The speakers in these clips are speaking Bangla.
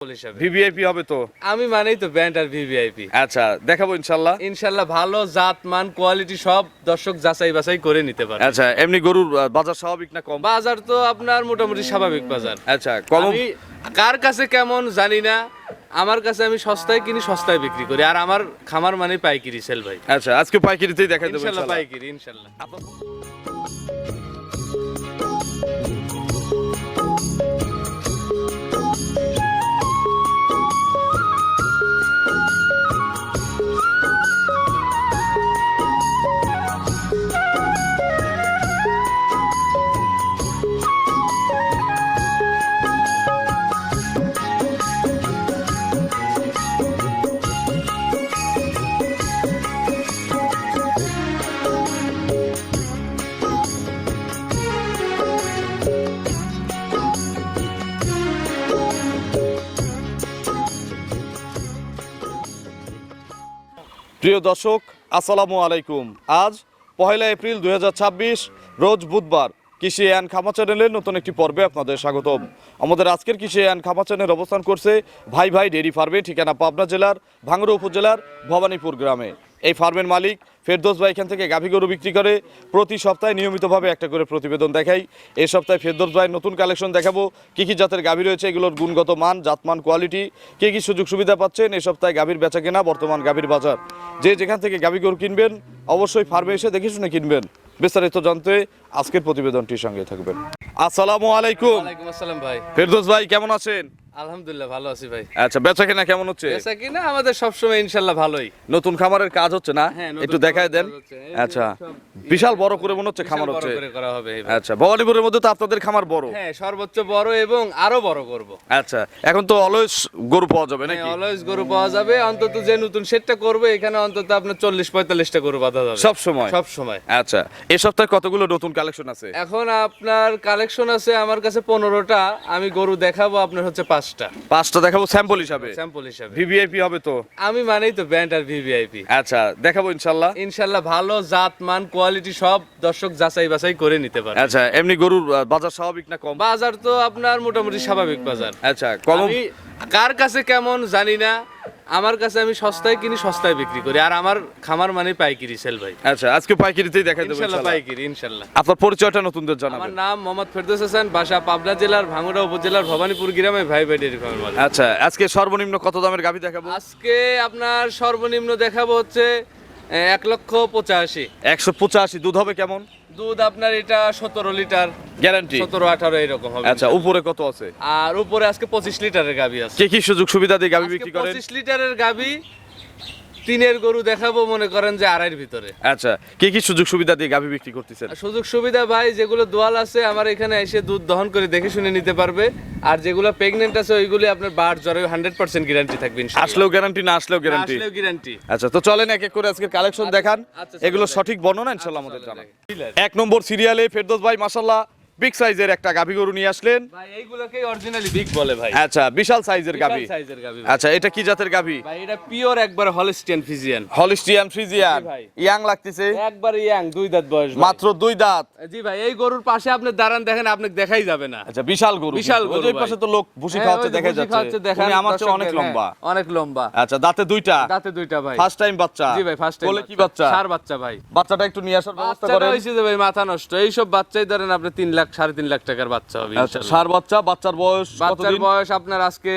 ভিভিআইপি হবে তো? আমি মানেই তো ব্র্যান্ড আর ভিভিআইপি। আচ্ছা, দেখাবো ইনশাআল্লাহ। ইনশাআল্লাহ ভালো জাত মান কোয়ালিটি সব দর্শক যাচাই বাছাই করে নিতে পারে। আচ্ছা, এমনি গরুর বাজার স্বাভাবিক না কম? বাজার তো আপনার মোটামুটি স্বাভাবিক বাজার। আচ্ছা, কম। আমি কার কাছে কেমন জানি না, আমার কাছে আমি সস্তায় কিনি সস্তায় বিক্রি করি, আর আমার খামার মানে পাইকারি সেল ভাই। আচ্ছা, আজকে পাইকারিতেই দেখাই দেবো ইনশাআল্লাহ ইনশাআল্লাহ। পাইকারি ইনশাআল্লাহ। প্রিয় দর্শক, আসসালামু আলাইকুম। আজ 1 এপ্রিল 2026 রোজ বুধবার। কৃষি অ্যান্ড খামা চ্যানেলের নতুন একটি পর্বে আপনাদের স্বাগতম। আমাদের আজকের কৃষি অ্যান্ড খামা চ্যানেল অবস্থান করছে ভাই ভাই ডেইরি ফার্মে, ঠিকানা পাবনা জেলার ভাঙ্গুড়া উপজেলার ভবানীপুর গ্রামে। এই ফার্মের মালিক ফেরদৌস ভাই এখান থেকে গাভী গরু বিক্রি করে। প্রতি সপ্তাহে নিয়মিতভাবে একটা করে প্রতিবেদন দেখাই। এই সপ্তাহে ফেরদৌস ভাই নতুন কালেকশন দেখাবো। কী কী জাতের গাভী রয়েছে, এগুলোর গুণগত মান, জাতমান, কোয়ালিটি, কী কী সুযোগ সুবিধা পাচ্ছেন। এই সপ্তাহে গাভীর বেচা কেনা, বর্তমান গাভীর বাজার। যে যেখান থেকে গাভী গরু কিনবেন অবশ্যই ফার্মে এসে দেখে শুনে কিনবেন। বিস্তারিত জানতে আজকের প্রতিবেদনটির সঙ্গে থাকবেন। আসসালামু আলাইকুম। ওয়ালাইকুম আসসালাম ভাই। ফেরদৌস ভাই কেমন আছেন? আলহামদুলিল্লাহ ভালো আছি ভাই। আচ্ছা, বেচা কেনা কেমন হচ্ছে? বেচা কিনা আমাদের সবসময় ইনশাআল্লাহ ভালোই। নতুন খামারের কাজ হচ্ছে না? হ্যাঁ, নতুন একটু দেখায় দেন। কাজ হচ্ছে। এই আচ্ছা, সব বিশাল বড় করে মনে হচ্ছে খামার বিশাল বড় হচ্ছে। করে করা হবে এবার। আচ্ছা, ভবানীপুরের মধ্যে তো আপনাদের খামার বড়। হ্যাঁ, সর্বোচ্চ বড় এবং আরো বড় করব। আচ্ছা, এখন তো অলওয়েজ গরু পাওয়া যাবে নাকি? হ্যাঁ, অলওয়েজ গরু পাওয়া যাবে। অন্তত যে নতুন সেটটা করবে এখানে অন্তত আপনার 40-45টা গরু বাঁধা যাবে সব সময়? সব সময়। আচ্ছা, এই সপ্তাহে কতগুলো নতুন কালেকশন আছে? এখন আপনার কালেকশন আছে আমার কাছে 15টা। আমি গরু দেখাবো আপনার হচ্ছে 5টা। 5টা দেখাবো স্যাম্পল হিসাবে? স্যাম্পল হিসাবে। ভিভিআইপি হবে তো? আমি মানেই তো ব্র্যান্ড আর ভিভিআইপি। আচ্ছা, দেখাবো ইনশাআল্লাহ। ইনশাআল্লাহ ভালো জাত মান কোয়ালিটি সব দর্শক যাচাই বাছাই করে নিতে পারে। আচ্ছা, এমনি গরুর বাজার স্বাভাবিক না কম? বাজার তো আপনার মোটামুটি স্বাভাবিক বাজার। আচ্ছা, কম। আমি কার কাছে কেমন জানি না, আমার কাছে আমি সস্তায় কিনি সস্তায় বিক্রি করি, আর আমার খামার মানে পাইকারি সেল ভাই। আচ্ছা, আজকে পাইকারিতেই দেখাই দেবো ইনশাআল্লাহ ইনশাআল্লাহ। পাইকারি ইনশাআল্লাহ। আপনার পরিচয়টা নতুনদের আমার জানাবেন। নাম মোহাম্মদ ফেরদৌস হাসান, বাসা পাবনা জেলার ভাঙ্গুড়া উপজেলার ভবানীপুর গ্রামে, ভাই ভাই ডেইরি ফার্মের মালিক। আচ্ছা, আজকে সর্বনিম্ন কত দামের গাভী দেখাবো? আজকে আপনার সর্বনিম্ন দেখাবো হচ্ছে 1,85,000। 185। দুধ হবে কেমন? দুধ আপনার এটা 17 লিটার, গ্যারান্টি? 17-18 এরকম হবে। আচ্ছা, উপরে কত আছে? আর উপরে আজকে 25 লিটারের গাভী আছে। কি কি সুযোগ সুবিধা দিয়ে গাভী আজকে বিক্রি করেন? 25 লিটারের গাভী, তিনের গরু দেখাবো মনে করেন যে 2.5 ভিতরে। আচ্ছা, কি কি সুযোগ সুবিধা দিয়ে গাভী বিক্রি করতেছেন? আর সুযোগ সুবিধা ভাই, যেগুলো দোয়াল আছে আমার এখানে এসে দুধ দহন করে দেখে শুনে নিতে পারবে, আর যেগুলো প্রেগনেন্ট আছে ওইগুলি আপনার বার জ্বরে 100% গ্যারান্টি থাকবে ইনশাআল্লাহ। আসলেও গ্যারান্টি, না আসলেও গ্যারান্টি? আসলেও গ্যারান্টি। আচ্ছা, তো চলেন এক এক করে আজকে কালেকশন দেখান। আচ্ছা, এগুলো চলেন। সঠিক বর্ণনা ইনশাআল্লাহ আমাদের চলেন, জানান। দেখেন। 1 নম্বর সিরিয়ালে ফেরদৌস ভাই মাশাআল্লাহ বিগ সাইজের একটা গাভী গরু নিয়ে আসলেন। ভাই এইগুলোকেই অরিজিনালি বিগ বলে ভাই। আচ্ছা, বিশাল সাইজের গাভী। বিশাল সাইজের গাভী। আচ্ছা, এটা কি জাতের গাভী? ভাই এটা পিওর একবার হলস্টিয়ান ফ্রিজিয়ান। Holstein Friesian. জি ভাই। ইয়াং লাগতেছে? একবার ইয়াং, 2 দাঁত বয়স ভাই। মাত্র 2 দাঁত? জি ভাই, এই গরুর পাশে আপনি দাঁড়ান দেখেন, আপনাকে দেখাই যাবে না। আচ্ছা, বিশাল গরু। বিশাল ওই গরু যে ভাই। পাশে তো লোক ভুসি হ্যাঁ, খাওয়াচ্ছে ওই যে দেখা ভুসি খাওয়াচ্ছে যাচ্ছে। দেখান, উনি আমার চেয়ে দর্শক অনেক দেখেন। লম্বা। অনেক লম্বা। আচ্ছা, দাঁতে 2টা? দাঁতে 2টা ভাই। ফার্স্ট টাইম বাচ্চা? জি ভাই, ফার্স্ট টাইম। বলে কি বাচ্চা? সার বাচ্চা ভাই। বাচ্চাটা একটু নিয়ে আসার ব্যবস্থা বাচ্চাটা করেন। হইছে যে ভাই মাথা নষ্ট। এই সব বাচ্চাই ধরেন আপনি 3 লাখ 3.5 লাখ টাকার বাচ্চা হবে আচ্ছা, ইনশাআল্লাহ। সার বাচ্চা। বাচ্চার বয়স বাচ্চার কতদিন? বয়স আপনার আজকে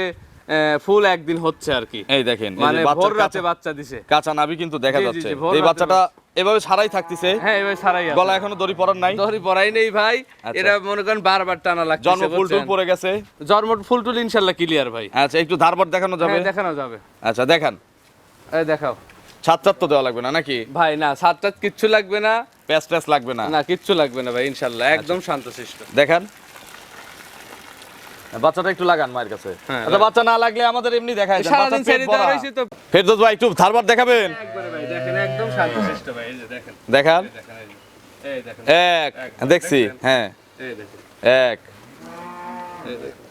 ফুল একদিন হচ্ছে আর কি। এই দেখেন, এই যে মানে বাচ্চার ভোর রাতে কাঁচা- বাচ্চা দিছে। কাঁচা নাভি কিন্তু দেখা জি, জি, যাচ্ছে। জি, ভোর এই রাতে বাচ্চাটা এভাবে ছাড়াই থাকতেছে? হ্যাঁ, এবার সারাই আছে। গলা এখনো দড়ি পরার নাই? দড়ি পরাই নেই ভাই। আচ্ছা। এটা মনে করেন বারবার টানা লাগছে। জন্ম ফুল টুল পড়ে গেছে? জন্ম ফুল টুল ইনশাআল্লাহ ক্লিয়ার ভাই। আচ্ছা, একটু ধারবার দেখানো যাবে? হ্যাঁ, দেখানো যাবে। আচ্ছা, দেখান। এই দেখাও ছাত্র তো দেওয়া লাগবে না নাকি? ভাই। না, সাতটা কিচ্ছু লাগবে না। প্যাচ ট্যাচ লাগবে না? না, কিচ্ছু লাগবে না ভাই ইনশাআল্লাহ, একদম শান্তশিষ্ট। দেখান। বাচ্চাটা একটু লাগান মায়ের কাছে। হ্যাঁ, আচ্ছা, বাচ্চা না লাগলে আমাদের এমনি দেখায় দেন। সারাদিন বাচ্চার পেট ছেড়ে দেওয়া ভরা। রয়েছে তো। ফেরদৌস ভাই একটু ধারবার দেখাবেন? একবারে ভাই দেখেন, একদম শান্তশিষ্ট ভাই। এই যে দেখেন, দেখান। এই দেখেন, এই দেখেন, এক দেখছি। হ্যাঁ, এই দেখেন, 1 এই দেখেন।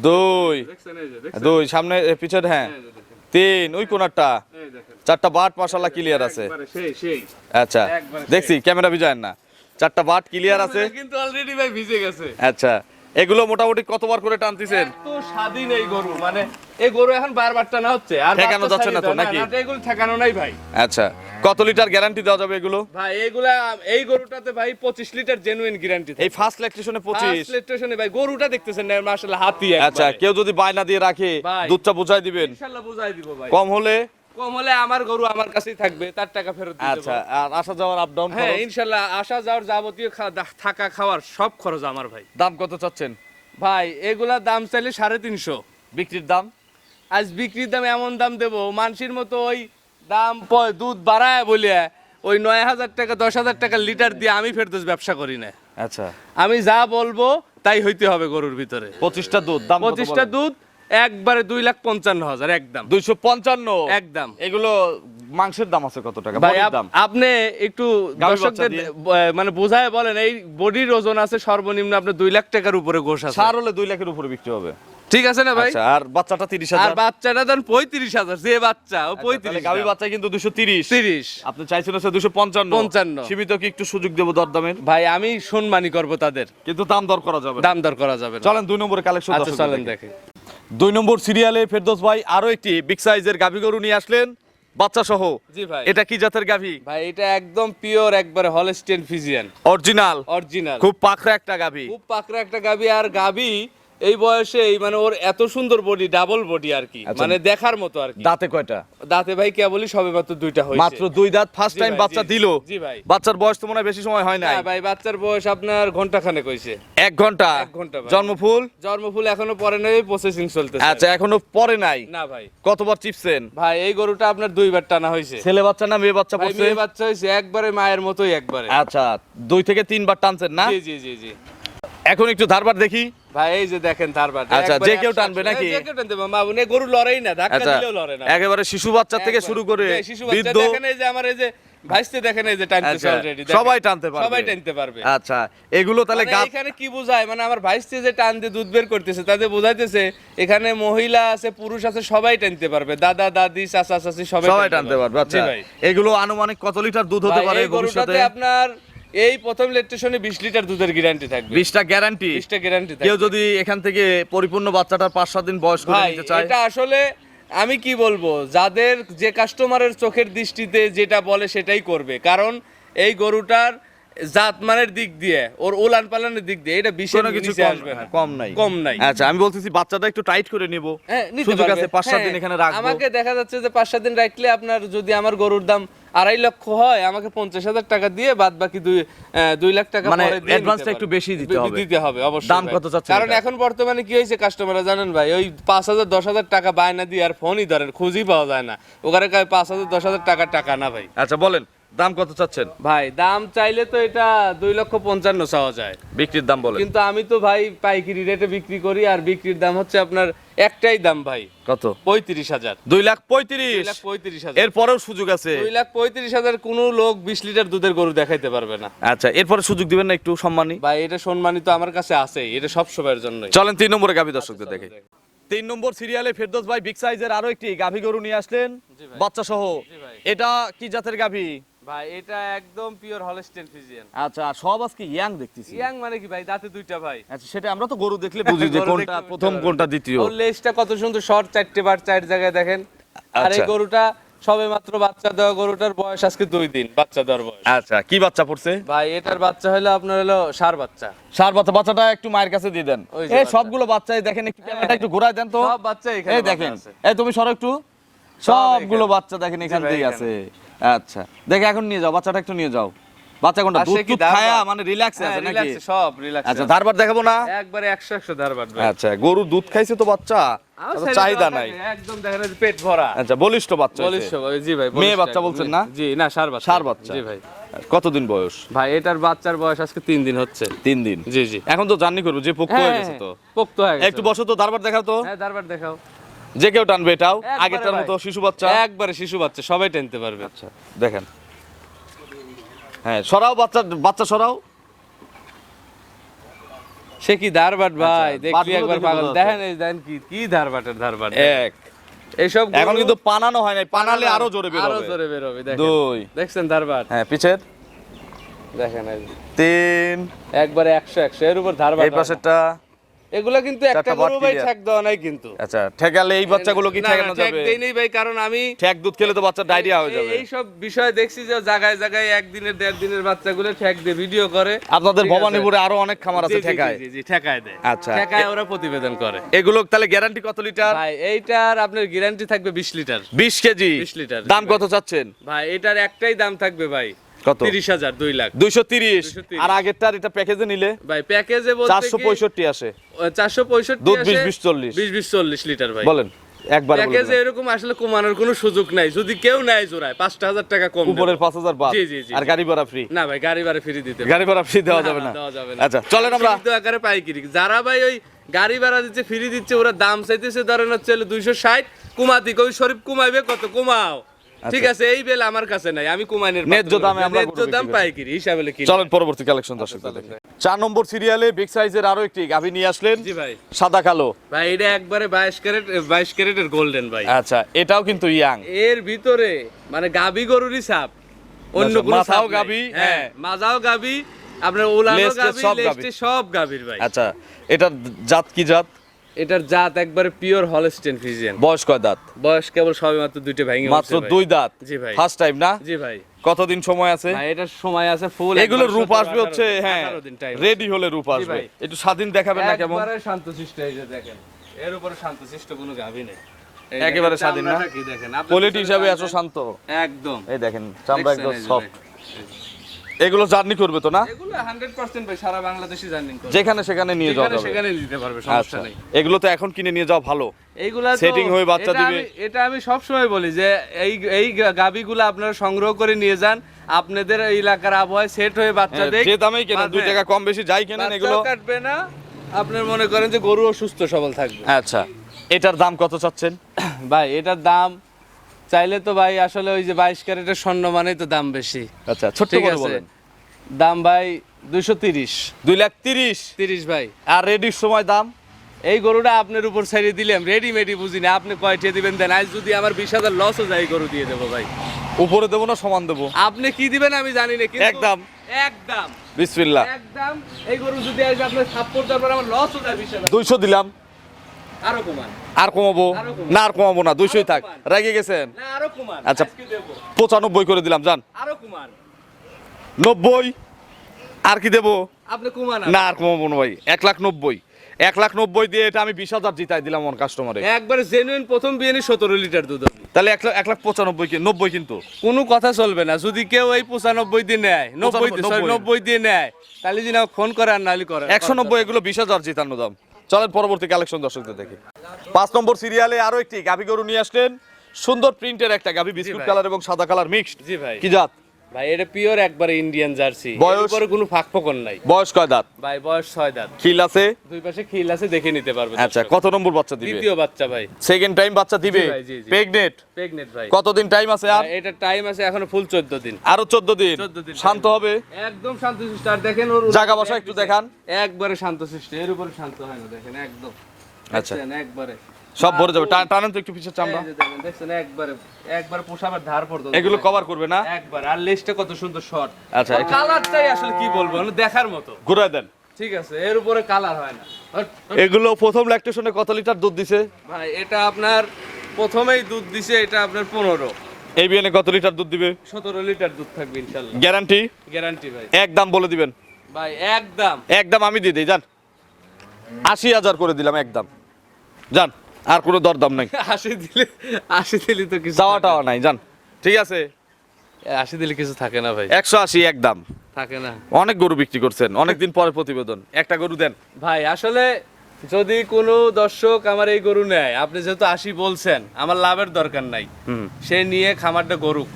2 দেখছেন? এই যে দেখছেন? 2 সামনে পিছনে। হ্যাঁ, এই যে দেখেন, 3 ওই কোনারটা। এই দেখেন। 4টা বাট মাশাআল্লাহ ক্লিয়ার আছে। একবারে সেই। আচ্ছা, একবারে দেখছি ক্যামেরা ভিজায় না। 4টা বাট ক্লিয়ার আছে। কিন্তু অলরেডি ভাই ভিজে গেছে। আচ্ছা, এগুলো মোটামুটি কতবার করে টানতেছেন? এত স্বাধীন এই গরু, মানে এই গরু এখন বারবার টানা হচ্ছে আর ঠেকানো বাচ্চা যাচ্ছে না তো, ছাড়িয়ে দাও। নাকি? না, এগুলো ঠেকানো নাই ভাই। আচ্ছা, কত লিটার গ্যারান্টি দেওয়া যাবে এগুলো? ভাই এগুলা এই গরুটাতে ভাই 25 লিটার জেনুইন গ্যারান্টি এই ফার্স্ট ল্যাকটেশনে 25? লিটারেশনে ভাই গরুটা দেখতেছেন না মাশাআল্লাহ, হাতি আচ্ছা, একবারে। কেউ যদি বায়না দিয়ে রাখে ভাই। দুধটা বুঝাই দিবেন? ইনশাআল্লাহ বুঝাই দিব ভাই। কম হলে? কম হলে আমার গরু আমার কাছেই থাকবে, তার টাকা ফেরত দিয়ে দেব। আচ্ছা, আর আসা যাওয়ার আপ ডাউন হ্যাঁ ইনশাআল্লাহ, আসা যাওয়ার যাবতীয় থাকা খাওয়ার সব খরচ আমার ভাই। দাম কত চাচ্ছেন? ভাই এগুলা দাম চাইলে 350। বিক্রির দাম? আজ বিক্রির দাম এমন দাম দেবো মানুষের মতো ওই দাম দুধ বাড়ায় বলে ওই 9,000 টাকা 10,000 টাকা লিটার দিয়ে আমি ফেরদৌস ব্যবসা করি না। আচ্ছা, আমি যা বলবো তাই হইতে হবে গরুর ভিতরে। 25টা দুধ, দাম কত 25টা বলেন? দুধ একবারে 2,55,000 একদম। 255? একদম। এগুলো মাংসের দাম আছে কত টাকা? ভাই বডির দাম? আপনি একটু গাভী দর্শকদের বাচ্চা দিয়ে? মানে বোঝায় বলেন, এই বডির ওজন আছে সর্বনিম্ন আপনার 2 লাখ টাকার উপরে গোশ আছে। সার হলে 2 লাখের উপরে বিক্রি হবে। ঠিক আছে না ভাই? আচ্ছা, আর বাচ্চাটা আর 30,000? বাচ্চাটা দেন 35,000, যে বাচ্চা ও তাহলে 35 গাভী বাচ্চা কিন্তু 230। 30। আপনি চাইছেন হচ্ছে 255। 55 সীমিত কি একটু সুযোগ দেব দরদামের? ভাই আমি সম্মানী করব তাদের, কিন্তু দাম দর করা যাবে না। দাম দর করা যাবে না। চলেন 2 নম্বরে কালেকশন। আচ্ছা চলেন দেখে। 2 নম্বর সিরিয়ালে ফেরদৌস ভাই আরো একটি বিগ সাইজের গাভী গরু নিয়ে আসলেন বাচ্চা সহ। জি ভাই। এটা কি জাতের গাভী? ভাই এটা একদম পিওর একবারে হলস্টেইন ফ্রিজিয়ান অরিজিনাল? অরিজিনাল। খুব পাকড়া একটা গাভী। খুব পাকড়া একটা গাবি, আর গাবি এই বয়সেই মানে ওর এত সুন্দর বডি, ডাবল বডি আর কি, আচ্ছা। মানে দেখার মতো আর কি। দাঁতে কয়টা? দাঁতে ভাই কেবলই সবে মাত্র 2টা হয়েছে। মাত্র 2 দাঁত, ফার্স্ট জি টাইম ভাই, বাচ্চা জি, দিল। জি ভাই। বাচ্চার বয়স তো মনে হয় বেশি সময় হয় নাই। না ভাই, বাচ্চার বয়স আপনার ঘন্টা খানেক হইছে। 1 ঘন্টা? 1 ঘন্টা ভাই। জন্মফুল? জন্মফুল এখনো পরে নাই, প্রসেসিং চলতেছে। আচ্ছা, এখনো পরে নাই? না ভাই। কতবার চিপছেন? ভাই এই গরুটা আপনার 2বার টানা হয়েছে। ছেলে বাচ্চা না মেয়ে বাচ্চা ভাই পড়ছে? মেয়ে বাচ্চা হয়েছে একবারে মায়ের মতোই একবারে। আচ্ছা, 2 থেকে 3 বার টানছেন না? জি জি জি জি। এখন একটু ধারবার দেখি। ভাই এই যে দেখেন তারবার। আচ্ছা, যে কেউ টানবে নাকি? যে কেউ টানতে পারবে, মা বোনে গরু লড়াই না, ধাক্কা আচ্ছা, দিলেও লড়ে না। একেবারে শিশু বাচ্চা থেকে শুরু করে এই শিশু বাচ্চা বৃদ্ধ দেখেন, এই যে আমার এই যে ভাইস্তে দেখেন, এই যে টানতেছে আচ্ছা, অলরেডি। সবাই টানতে পারবে? সবাই টানতে পারবে। আচ্ছা, এগুলো তাহলে মানে এখানে কি বোঝায়, মানে আমার ভাইস্তে যে টান দিয়ে দুধ বের করতেছে তাতে বোঝাইতেছে এখানে মহিলা আছে পুরুষ আছে সবাই টানতে পারবে, দাদা দাদি চাচা চাচি সবাই টানতে পারবে। জি আচ্ছা, ভাই। এগুলো আনুমানিক কত লিটার দুধ হতে ভাই, পারে এই ভবিষ্যতে? গরুটাতে আপনার এই প্রথম লেকটেশনে 20 লিটার দুধের গ্যারান্টি থাকবে। 20টা গ্যারান্টি? 20টা গ্যারান্টি কেউ থাকবে। যদি এখান থেকে পরিপূর্ণ বাচ্চাটার 5-7 দিন বয়স করে ভাই নিতে চায়? এটা আসলে আমি কি বলবো, যাদের যে কাস্টমারের চোখের দৃষ্টিতে যেটা বলে সেটাই করবে, কারণ এই গরুটার জাতমানের দিক দিয়ে ওর উলান পালানের দিক দিয়ে এটা বিশেষ কোনো কিছু নিচে কম- আসবে না। কম নাই? কম নাই। আচ্ছা, আমি বলতেছি বাচ্চাটা একটু টাইট করে নিব। হ্যাঁ, নিতে সুযোগ পারবে। আছে 5-7 দিন হ্যাঁ, এখানে রাখবো। আমাকে দেখা যাচ্ছে যে 5-7 দিন রাখলে আপনার যদি আমার গরুর দাম 2.5 লক্ষ হয়, আমাকে 50,000 টাকা দিয়ে বাদ বাকি 2 লাখ টাকা মানে পরে দিয়ে অ্যাডভান্সটা নিতে একটু পারবে। বেশি দিতে হবে। দিতে হবে অবশ্যই। দাম ভাই। কত চাচ্ছেন কারণ এটা? এখন বর্তমানে কি হয়েছে, কাস্টমাররা জানেন ভাই, ওই 5,000-10,000 টাকা বায়না দিয়ে আর ফোনই ধরেন, খুঁজই পাওয়া যায় না। ওখানে 5,000-10,000 টাকা না ভাই। আচ্ছা, বলেন দাম কত চাচ্ছেন? ভাই দাম চাইলে তো এটা 2,55,000 চাওয়া যায়, বিক্রির দাম বলেন। কিন্তু আমি তো ভাই পাইকারি রেটে বিক্রি করি, আর বিক্রির দাম হচ্ছে আপনার একটাই দাম ভাই, কত? 35,000। 2,35,000? 2,35,000। এরপরেও সুযোগ আছে? 2,35,000 কোনো লোক 20 লিটার দুধের গরু দেখাইতে পারবে না। আচ্ছা, এরপরে সুযোগ দিবেন না একটু সম্মানী? ভাই এটা সম্মানিত আমার কাছে আছেই, এটা সব সময়ের জন্যই। চলেন 3 নম্বরে গাভী দর্শকদের চলেন দেখে। দেখি। 3 নম্বর সিরিয়ালে ফেরদৌস ভাই বিগ সাইজের আরো একটি গাভী গরু নিয়ে আসলেন জি ভাই। বাচ্চা সহ। জি ভাই। এটা কি জাতের গাভী? ভাই এটা একদম পিওর হলস্টেইন ফ্রিজিয়ান। আচ্ছা, সব আজকে ইয়াং দেখতেছি। ইয়াং মানে কি ভাই, দাঁতে 2টা ভাই। আচ্ছা, সেটা আমরা তো গরু দেখলে বুঝি যে গরু কোনটা দেখলে বুঝতে প্রথম পারবেন। কোনটা দ্বিতীয়। ওর লেজটা কত সুন্দর, শর্ট 4টে বার 4 জায়গায় দেখেন। আর এই আচ্ছা। গরুটা সবে মাত্র বাচ্চা দেওয়া, গরুটার বয়স আজকে 2 দিন বাচ্চা দেওয়ার বয়স। আচ্ছা, কি বাচ্চা পড়ছে? ভাই এটার বাচ্চা হলো আপনার হলো ষাঁড় বাচ্চা। সার বাচ্চা। বাচ্চাটা একটু মায়ের কাছে দিয়ে দেন। ওই যে এই বাচ্চা। সবগুলো বাচ্চাই দেখেন, একটু ক্যামেরাটা একটু ঘোরায় দেন তো। সব বাচ্চা এখানে এই বাঁধা দেখেন, আছে। এই তুমি সরো একটু। সবগুলো বাচ্চা দেখেন জি এখান ভাই, থেকে এখানে। আছে। আচ্ছা, দেখে এখন নিয়ে যাও, বাচ্চাটা একটু নিয়ে যাও। বাচ্চা কোনটা? আর সে দুধ কি টুধ ধারবার? খায়া মানে রিল্যাক্সে হ্যাঁ, আছে নাকি? রিল্যাক্সে, সব রিল্যাক্সে। আচ্ছা, ধারবার দেখাবো না? একবারে 100 ধারবার ভাই। আচ্ছা, গরু দুধ খাইছে তো বাচ্চা, আমার এত ছেলে চাহিদা দেওয়া নাই। থাকে, একদম দেখেন এই যে পেট ভরা। আচ্ছা, বলিষ্ঠ বাচ্চা বলিস হয়েছে। ভাই, জি ভাই। মেয়ে বলিস বাচ্চা একদম। বলছেন না? জি না, ষাঁড় বাচ্চা। ষাঁড় বাচ্চা। জি ভাই। কতদিন বয়স? ভাই এটার বাচ্চার বয়স আজকে 3 দিন হচ্ছে। 3 দিন? জি জি। এখন তো জার্নি করবো, যে পোক্ত হয়ে গেছে তো। পোক্ত হয়ে গেছে। একটু বসো তো, ধারবার দেখাও তো। হ্যাঁ, ধারবার দেখাও। যে কেউ টানবে এটাও? একবারে আগেরটার ভাই। মতো শিশু বাচ্চা? একবারে শিশু বাচ্চা, সবাই টানতে পারবে। আচ্ছা, দেখেন। হ্যাঁ, সরাও বাচ্চা, বাচ্চা সরাও। সে কি ধারবাট ভাই, আচ্ছা, দেখলি বাটগুলো একবার দেখে পাগল। বোঝা দেখেন এই দেখেন কি ধারবাটের ধারবাট। এক। এইসব এখন গরু কিন্তু পানানো হয় নাই, পানালে আরো জোরে বের আরো হবে। জোরে বের হবে, দেখেন। 2। দেখছেন ধারবাট? হ্যাঁ, পিছের দেখেন এই যে। 3। একবারে 100 এর উপর ধারবাট। এই পাশেরটা এগুলা কিন্তু একটা চারটা গরু বাট ভাই clear। ঠ্যাক দেওয়া নাই কিন্তু। আচ্ছা ঠেকালে এই বাচ্চাগুলো কি না, না, ঠেকানো ঠ্যাক যাবে? দেই নাই ভাই, কারণ আমি ঠেক দুধ খেলে তো বাচ্চা ডায়রিয়া হয়ে যাবে। এই সব বিষয় দেখছি যে জায়গায় জায়গায় একদিনের 1.5 দিনের বাচ্চাগুলো ঠ্যাক দিয়ে ভিডিও করে। আপনাদের ঠিক আছে? ভবানীপুরে আরো অনেক খামার আছে জি, জি, ঠেকায়। জি, জি, ঠেকায় দেয়। আচ্ছা। ঠেকায় ওরা প্রতিবেদন করে। এগুলো তাহলে গ্যারান্টি কত লিটার? ভাই এইটার আপনার গ্যারান্টি থাকবে 20 লিটার। 20 কেজি। 20 লিটার। দাম কত চাচ্ছেন? ভাই এটার একটাই দাম থাকবে ভাই কত? 30,000, 2 লাখ। 230। 230 আর আগেরটার এটা প্যাকেজে নিলে ভাই প্যাকেজে বলতে 465 আসে। 465 দুধ আসে, 20-40 20-40 লিটার ভাই। বলেন একবার বলে প্যাকেজে দেন। এরকম আসলে কমানোর কোনো সুযোগ নাই, যদি কেউ নেয় জোড়ায় 5,000 টাকা কম দেব। উপরের 5000 বাদ। জি, জি, জি। আর গাড়ি ভাড়া ফ্রি। না ভাই গাড়ি ভাড়া ফ্রি দিতে হবে। গাড়ি ভাড়া ফ্রি দেওয়া না, যাবে না, না। দেওয়া যাবে না। আচ্ছা চলেন আমরা সীমিত আকারে পাইকারি, যারা ভাই ওই গাড়ি ভাড়া দিচ্ছে ফ্রি দিচ্ছে, ওরা দাম চাইতেছে ধরেন হচ্ছে 260, কুমাতি কই শরীফ কুমাইবে কত কমাও, ঠিক আছে এই বেল আমার কাছে নাই, আমি কুমাইনের ন্যায্য দামে আমরা ন্যায্য গরু দাম বিক্রি করি। পাইকারি হিসাবে কিনি। চলেন পরবর্তী কালেকশন দর্শকদের দেখে। 4 নম্বর সিরিয়ালে বিগ সাইজের আরো একটি গাভী নিয়ে আসলেন। জি ভাই। সাদা কালো। ভাই এটা একবারে 22 ক্যারেটের গোল্ডেন ভাই। আচ্ছা এটাও কিন্তু ইয়াং। এর ভিতরে মানে গাবি গরুরই ছাপ, অন্য আচ্ছা, কোনো মাথাও ছাপ নাই। গাভী, হ্যাঁ হ্যাঁ। মাজাও গাবি, আপনার ওলানো লেজটে গাবি, সব লেজটে গাভী। সব গাবির ভাই। আচ্ছা এটার জাত কি জাত? এটার জাত একবারে পিওর হলস্টেইন ফ্রিজিয়ান। বয়স কয় দাঁত? বয়স কেবল সবে মাত্র 2টে ভাঙে মাত্র 2 দাঁত। জি ভাই। ফার্স্ট টাইম না? জি ভাই। কতদিন সময় আছে? ভাই এটার সময় আছে ফুল। এগুলো রূপ আসবে হচ্ছে হ্যাঁ 18 দিন টাইম। রেডি হলে রূপ আসবে। ভাই। একটু স্বাধীন দেখাবেন না কেমন? একবারে শান্তশিষ্ট, এই যে দেখেন এর উপরে শান্তশিষ্ট কোনো গাভী নেই। এই একেবারে দেখেন, স্বাধীন না? চামড়াটা কি দেখেন আপনি, কোয়ালিটি হিসাবে এত শান্ত। একদম এই দেখেন চামড়া একদম দেখছেন এই যে সফট। দেখেন। এগুলো জার্নি করবে তো না? এগুলো 100% ভাই সারা বাংলাদেশে জার্নি করে, যেখানে সেখানে নিয়ে যাওয়া যেখানে যাবে। সেখানে নিতে পারবে, সমস্যা আচ্ছা নেই। এগুলো তো এখন কিনে নিয়ে যাওয়া ভালো। এইগুলা তো Setting হয়ে বাচ্চা এটা দিবে। এটা আমি সব সময় বলি যে এই গাবিগুলো আপনারা সংগ্রহ করে নিয়ে যান, আপনাদের এই এলাকার আবহাওয়ায় সেট হয়ে বাচ্চা হ্যাঁ, দেখ, যে দামেই কেনেন 2 টাকা কম বেশি যাই কেনেন এগুলো। বাচ্চাও কাটবে না, আপনার মনে করেন যে গরুও সুস্থ সবল থাকবে। আচ্ছা এটার দাম কত চাচ্ছেন? ভাই এটার দাম চাইলে তো ভাই আসলে ওই যে 22 ক্যারেটের স্বর্ণ মানেই তো দাম বেশি। আচ্ছা ছোট্ট ঠিক করে আছে, বলেন। দাম ভাই 230। 2,30,000। 30 ভাই। আর রেডির সময় দাম? এই গরুটা আপনার উপর ছাড়িয়ে দিলাম, রেডিমেডই বুঝি না, আপনি কয়টা দিবেন দেন, আজ যদি আমার 20,000 লসও যায় এই গরু দিয়ে দেবো ভাই। উপরে দেবো না সমান দেবো? আপনি কি দিবেন আমি জানি না, কিন্তু একদম। একদম বিসমিল্লাহ। একদম এই গরু যদি আজ আপনার সাপোর্ট দেওয়ার আমার লসও যায় 20,000, 200 দিলাম। আরো কমান, আর কমাবো আরো কমান। না? আর কমাবো না, 200ই থাক। কমান। রেগে গেছেন? না আরো কমান, আচ্ছা। আজকে দেবো 95 করে দিলাম জান। আরো কমান, 90। আর কি দেবো? আপনি কমান না আর কমাবো না ভাই। 1,90,000। 1,90,000 দিয়ে এটা আমি 20,000 জিতাই দিলাম আমার কাস্টমারে। একবারে জেনুইন প্রথম বিয়ানি 17 লিটার দুধ হবে। তাহলে 1,95,000 কি 90 কিন্তু? কোনো কথা চলবে না, যদি কেউ এই 95 দিয়ে নেয়, 90 দিয়ে নেয়, তাহলে যদি আমাকে ফোন করে আর নালি করে 190 এগুলো 20,000 জিতানো দাম। চলেন পরবর্তী কালেকশন দর্শকদের দেখি। 5 নম্বর সিরিয়ালে আরো একটি গাভী গরু নিয়ে আসলেন। সুন্দর প্রিন্টের একটা গাভী, বিস্কুট ভাই। কালার এবং সাদা কালার মিক্সড। জি ভাই। কি জাত? ভাই এটা পিওর একবারে ইন্ডিয়ান জার্সি, বয়স? এর উপরে কোনো ফাঁক ফোকন নাই বয়স কয় দাঁত? ভাই। বয়স 6 দাঁত, খিল আছে? দুই পাশে খিল আছে, দেখে নিতে পারবে। আচ্ছা কত নম্বর বাচ্চা দিবে? দ্বিতীয় বাচ্চা ভাই, সেকেন্ড টাইম বাচ্চা দিবে? জি ভাই, জি, জি। প্রেগনেট? প্রেগনেন্ট ভাই। কতদিন টাইম আছে আর? ভাই, এটা টাইম আছে এখনো ফুল 14 দিন। আরো 14 দিন। 14 দিন শান্ত হবে? একদম শান্তশিষ্ট। আর দেখেন ওর জায়গা বসা একটু দেখান। একবারে শান্তশিষ্ট, এর উপরে শান্ত হয় না, দেখেন একদম। আচ্ছা। দেখছেন, একবারে সব ভরে যাবে। টানেন তো একটু পিছের চামড়া। এই যে দেখেন, দেখছেন একবারে একবারে পোষাবার ধার পর্যন্ত এগুলো কভার করবে না? একবার। আর লেজটা কত সুন্দর শর্ট। আচ্ছা, এটা- কালারটাই আসলে কি বলবো, মানে দেখার মতো। ঘুরায় দেন। ঠিক আছে, এর উপরে কালার হয় না। এগুলো প্রথম ল্যাকটেশনে কত লিটার দুধ দিছে? ভাই এটা আপনার প্রথমেই দুধ দিছে, এটা আপনার 15। এই বিয়ানে কত লিটার দুধ দিবে? 17 লিটার দুধ থাকবে ইনশাআল্লাহ, গ্যারান্টি? গ্যারান্টি ভাই। একদম বলে দিবেন। ভাই একদম একদম আমি দিয়ে দিই জান। 80,000 করে দিলাম একদম। জান আর কোনো দরদাম নাই। 80 দিলে তো কিছু চাওয়া থাকে টাওয়া নাই জান। ঠিক আছে? না। 80 দিলে কিছু থাকে না ভাই, 180 একদম। থাকে না অনেক গরু বিক্রি করছেন, অনেকদিন পরে প্রতিবেদন। একটা গরু দেন। ভাই। আসলে যদি কোনো দর্শক আমার এই গরু নেয়, আপনি যেহেতু 80 বলছেন, আমার লাভের দরকার নাই, সে নিয়ে খামারটা গরুক,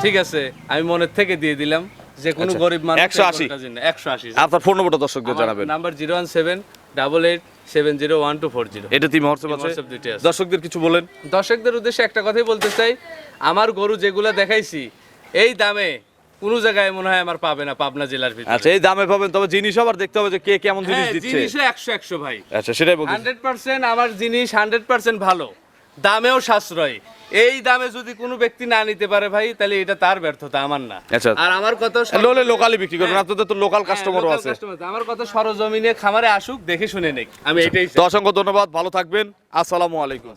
ঠিক আছে? আমি মনের থেকে দিয়ে দিলাম যে কোনো আচ্ছা, গরিব মানুষ 180 180। আপনার ফোন নম্বরটা দর্শকদের জানাবেন। নাম্বার 01788701240। এটা টিম হোয়াটসঅ্যাপ আছে। হোয়াটসঅ্যাপ দুইটাই আছে। দর্শকদের কিছু বলেন। দর্শকদের উদ্দেশ্যে একটা কথাই বলতে চাই, আমার গরু যেগুলা দেখাইছি এই দামে কোনো জায়গায় মনে হয় আমার পাবে না পাবনা জেলার ভিতরে। আচ্ছা এই দামে পাবেন, তবে জিনিস আবার দেখতে হবে যে কে কেমন জিনিস হ্যাঁ, দিচ্ছে। জিনিসও 100 ভাই। আচ্ছা সেটাই বলছি। 100% আমার জিনিস 100% ভালো। দামেও সাশ্রয়। এই দামে যদি কোনো ব্যক্তি না নিতে পারে ভাই, তাহলে এটা তার ব্যর্থতা, আমার না। আচ্ছা। আর আমার কথা লোলে লোকালি বিক্রি করবেন, আপনাদের তো লোকাল কাস্টমারও আছে। আমার কথা সরজমিনে খামারে আসুক, দেখে শুনে নেক, আমি এটাই চাই। তো অসংখ্য ধন্যবাদ, ভালো থাকবেন, আসসালামু আলাইকুম।